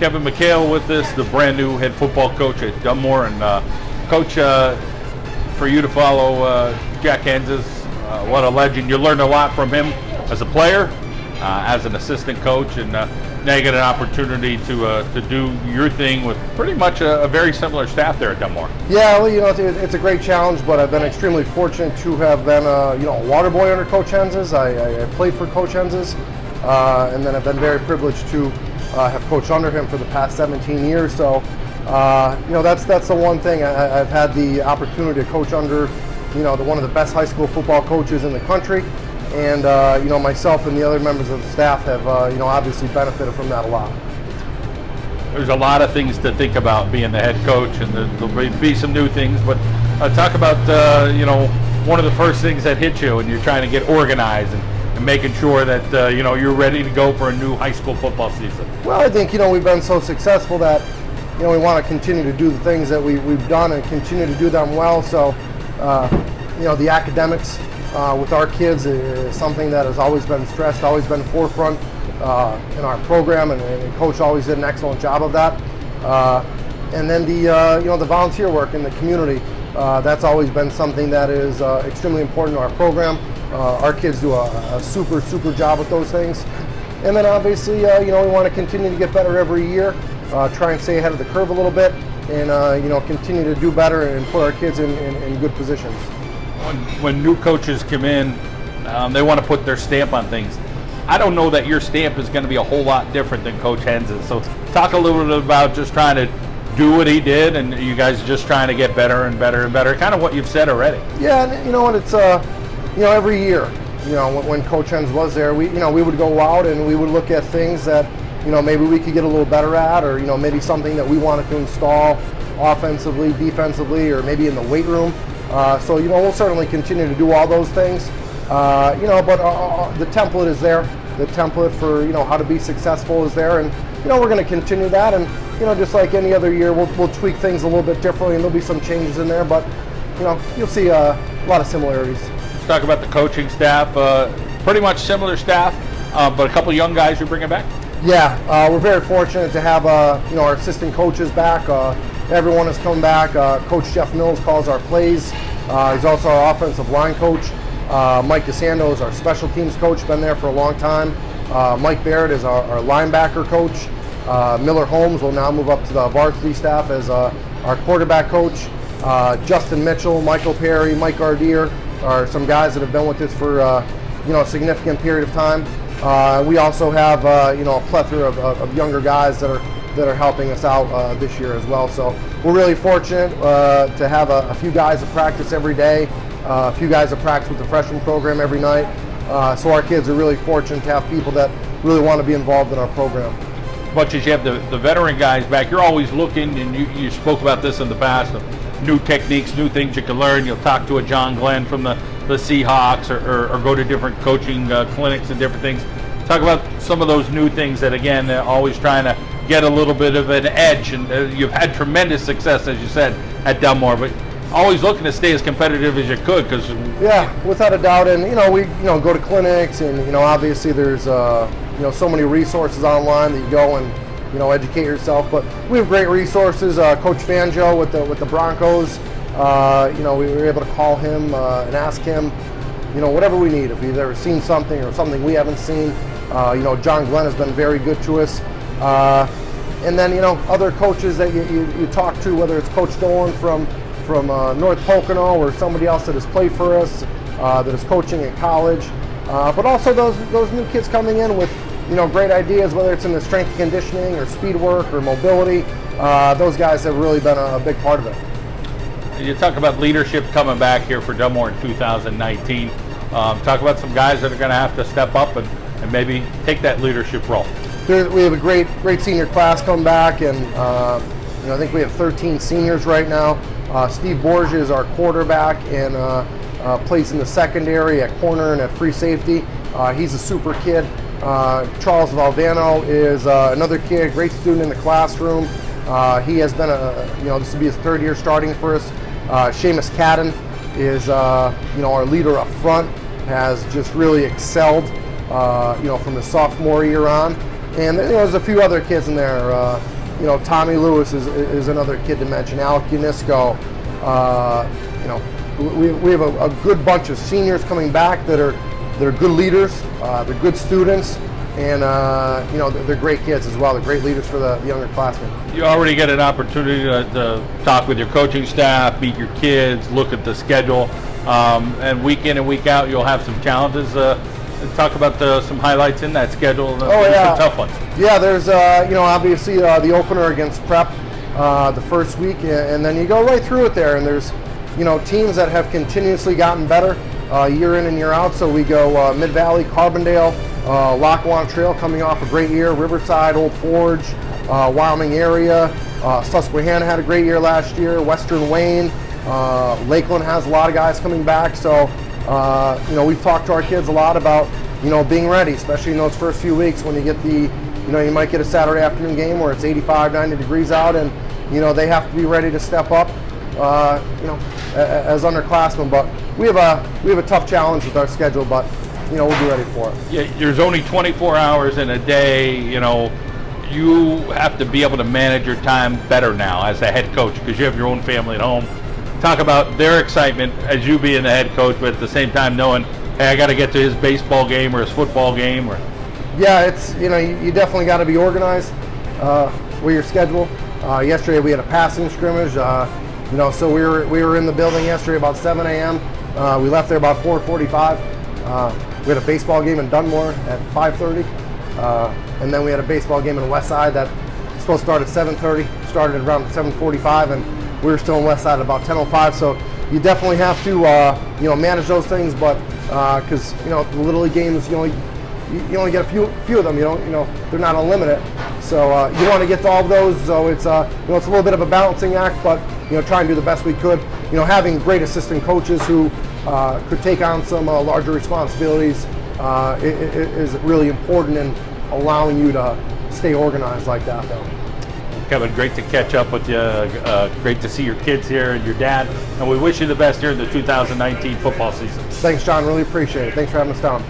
Kevin McHale with us, the brand new head football coach at Dunmore. And Coach, for you to follow Jack Kansas, what a legend. You learned a lot from him as a player, as an assistant coach, and now you get an opportunity to do your thing with pretty much a very similar staff there at Dunmore. Yeah, well, it's a great challenge, but I've been extremely fortunate to have been a water boy under Coach Henzes. I played for Coach Henzes, and then I've been very privileged to have coached under him for the past 17 years. So, that's the one thing. I've had the opportunity to coach under, one of the best high school football coaches in the country. And, myself and the other members of the staff have, obviously benefited from that a lot. There's a lot of things to think about being the head coach, and there'll be some new things. But talk about, one of the first things that hit you when you're trying to get organized and making sure that, you're ready to go for a new high school football season. Well, I think, we've been so successful that, we want to continue to do the things that we've done and continue to do them well. So, the academics with our kids is something that has always been stressed, always been forefront in our program, and Coach always did an excellent job of that. And then the volunteer work in the community, that's always been something that is extremely important to our program. Our kids do a super job with those things. And then obviously, we want to continue to get better every year, try and stay ahead of the curve a little bit, and continue to do better and put our kids in good positions. When new coaches come in, they want to put their stamp on things. I don't know that your stamp is going to be a whole lot different than Coach Henzes. So talk a little bit about just trying to do what he did, and you guys just trying to get better and better and better, kind of what you've said already. Yeah, and it's every year, when Coach Henzes was there, we would go out and we would look at things that, maybe we could get a little better at, or, maybe something that we wanted to install offensively, defensively, or maybe in the weight room. So, we'll certainly continue to do all those things, but the template is there. The template for, how to be successful is there, and, we're going to continue that, and, just like any other year, we'll tweak things a little bit differently, and there'll be some changes in there, but, you'll see a lot of similarities. Let's talk about the coaching staff. Pretty much similar staff, but a couple young guys you're bringing back? Yeah, we're very fortunate to have, our assistant coaches back. Everyone has come back. Coach Jeff Mills calls our plays. He's also our offensive line coach. Mike DeSando is our special teams coach, been there for a long time. Mike Barrett is our linebacker coach. Miller Holmes will now move up to the varsity staff as our quarterback coach. Justin Mitchell, Michael Perry, Mike Gardier are some guys that have been with us for a significant period of time. We also have a plethora of younger guys that are helping us out this year as well. So we're really fortunate to have a few guys that practice every day, a few guys that practice with the freshman program every night. So our kids are really fortunate to have people that really want to be involved in our program. Much as you have the veteran guys back, you're always looking, and you spoke about this in the past, new techniques, new things you can learn. You'll talk to a John Glenn from the Seahawks, or go to different coaching clinics and different things. Talk about some of those new things that, again, always trying to get a little bit of an edge, and you've had tremendous success, as you said, at Dunmore, but always looking to stay as competitive as you could. Yeah, without a doubt, and we go to clinics, and obviously there's so many resources online that you go and educate yourself, but we have great resources. Coach Fangio with the Broncos, we were able to call him and ask him whatever we need, if we've ever seen something or something we haven't seen. John Glenn has been very good to us. And then, other coaches that you talk to, whether it's Coach Dolan from North Pocono, or somebody else that has played for us, that is coaching at college. But also those new kids coming in with, great ideas, whether it's in the strength and conditioning or speed work or mobility. Those guys have really been a big part of it. You talk about leadership coming back here for Dunmore in 2019. Talk about some guys that are going to have to step up and maybe take that leadership role. We have a great senior class come back, and I think we have 13 seniors right now. Steve Borgia is our quarterback and plays in the secondary at corner and at free safety. He's a super kid. Charles Valvano is another kid, great student in the classroom. He has been this will be his third year starting for us. Seamus Cadden is our leader up front, has just really excelled from his sophomore year on. And there's a few other kids in there. Tommy Lewis is another kid to mention. Alec Unisco. We have a good bunch of seniors coming back that are good leaders. They're good students, and they're great kids as well. They're great leaders for the younger classmen. You already get an opportunity to talk with your coaching staff, meet your kids, look at the schedule, and week in and week out you'll have some challenges. Talk about some highlights in that schedule. Some tough ones. Yeah, there's obviously the opener against Prep the first week, and then you go right through it there, and there's teams that have continuously gotten better year in and year out. So we go Mid-Valley, Carbondale, Lackawanna Trail coming off a great year, Riverside, Old Forge, Wyoming area, Susquehanna had a great year last year, Western Wayne, Lakeland has a lot of guys coming back. So we've talked to our kids a lot about being ready, especially in those first few weeks when you get you might get a Saturday afternoon game where it's 85, 90 degrees out, and they have to be ready to step up as underclassmen. But we have a tough challenge with our schedule, but we'll be ready for it. Yeah, there's only 24 hours in a day. You have to be able to manage your time better now as a head coach because you have your own family at home. Talk about their excitement as you being the head coach, but at the same time knowing, hey, I got to get to his baseball game or his football game. Or yeah, it's you definitely got to be organized with your schedule. Yesterday we had a passing scrimmage. So we were in the building yesterday about 7 a.m. We left there about 4:45. We had a baseball game in Dunmore at 5:30, and then we had a baseball game in Westside that was supposed to start at 7:30. Started at around 7:45, and we were still in Westside at about 10:05. So you definitely have to manage those things, but because the Little League games you only get a few of them. They're not unlimited. So you want to get to all of those. So it's it's a little bit of a balancing act, but try and do the best we could. Having great assistant coaches who could take on some larger responsibilities is really important in allowing you to stay organized like that, though. Kevin, great to catch up with you. Great to see your kids here and your dad. And we wish you the best here in the 2019 football season. Thanks, John. Really appreciate it. Thanks for having us down.